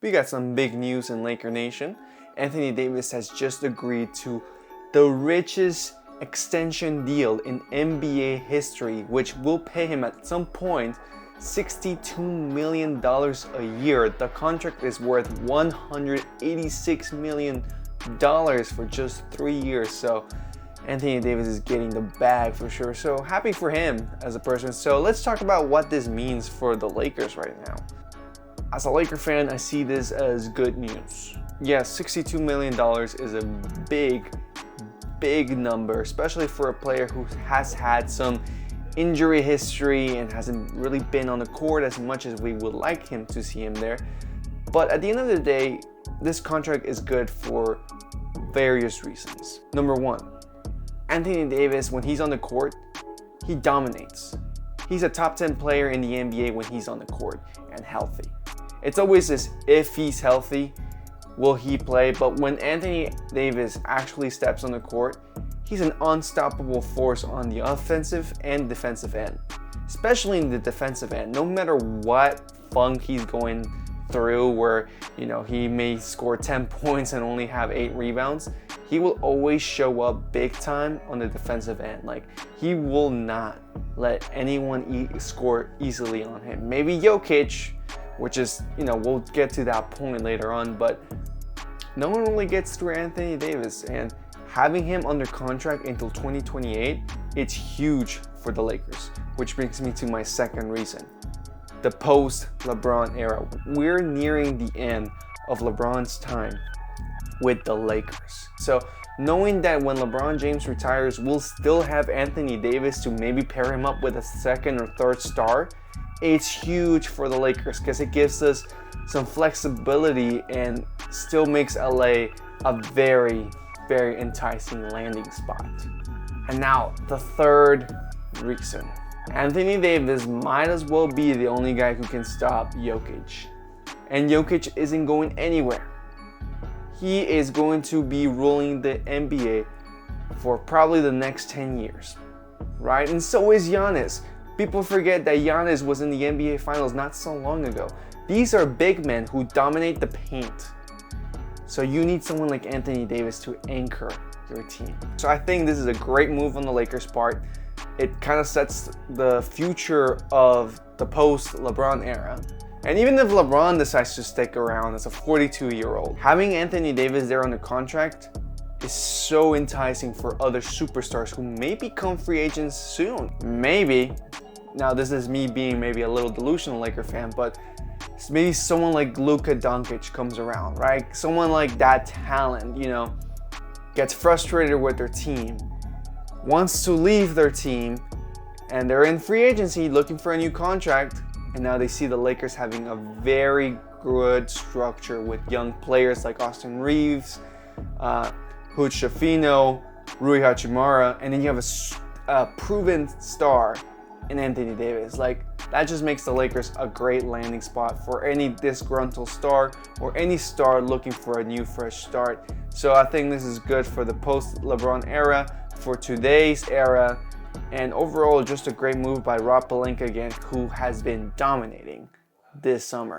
We got some big news in Laker Nation. Anthony Davis has just agreed to the richest extension deal in NBA history, which will pay him at some point $62 million a year. The contract is worth $186 million for just 3 years. So Anthony Davis is getting the bag for sure. So happy for him as a person. So let's talk about what this means for the Lakers right now. As a Laker fan, I see this as good news. Yes, $62 million is a big number, especially for a player who has had some injury history and hasn't really been on the court as much as we would like him to see him there. But at the end of the day, this contract is good for various reasons. Number one, Anthony Davis, when he's on the court, he dominates. He's a top 10 player in the NBA when he's on the court and healthy. It's always this, if he's healthy, will he play? But when Anthony Davis actually steps on the court, he's an unstoppable force on the offensive and defensive end. Especially in the defensive end, no matter what funk he's going through where, he may score 10 points and only have 8 rebounds, he will always show up big time on the defensive end. Like, he will not let anyone score easily on him. Maybe Jokic, which is, we'll get to that point later on, but no one really gets through Anthony Davis, and having him under contract until 2028, it's huge for the Lakers, which brings me to my second reason. The post-LeBron era. We're nearing the end of LeBron's time with the Lakers. So knowing that when LeBron James retires, we'll still have Anthony Davis to maybe pair him up with a second or third star, it's huge for the Lakers because it gives us some flexibility and still makes LA a very enticing landing spot. And now the third reason. Anthony Davis might as well be the only guy who can stop Jokic. And Jokic isn't going anywhere. He is going to be ruling the NBA for probably the next 10 years, right? And so is Giannis. People forget that Giannis was in the NBA Finals not so long ago. These are big men who dominate the paint. So you need someone like Anthony Davis to anchor your team. So I think this is a great move on the Lakers' part. It kind of sets the future of the post-LeBron era. And even if LeBron decides to stick around as a 42-year-old, having Anthony Davis there on the contract is so enticing for other superstars who may become free agents soon. Maybe, now this is me being maybe a little delusional Laker fan, but maybe someone like Luka Doncic comes around, right? Someone like that talent, gets frustrated with their team, wants to leave their team, and they're in free agency looking for a new contract, and now they see the Lakers having a very good structure with young players like Austin Reeves, Hood Schifino, Rui Hachimura, and then you have a proven star in Anthony Davis. Like, that just makes the Lakers a great landing spot for any disgruntled star or any star looking for a new fresh start. So I think this is good for the post-LeBron era, for today's era, and overall just a great move by Rob Pelinka again, who has been dominating this summer.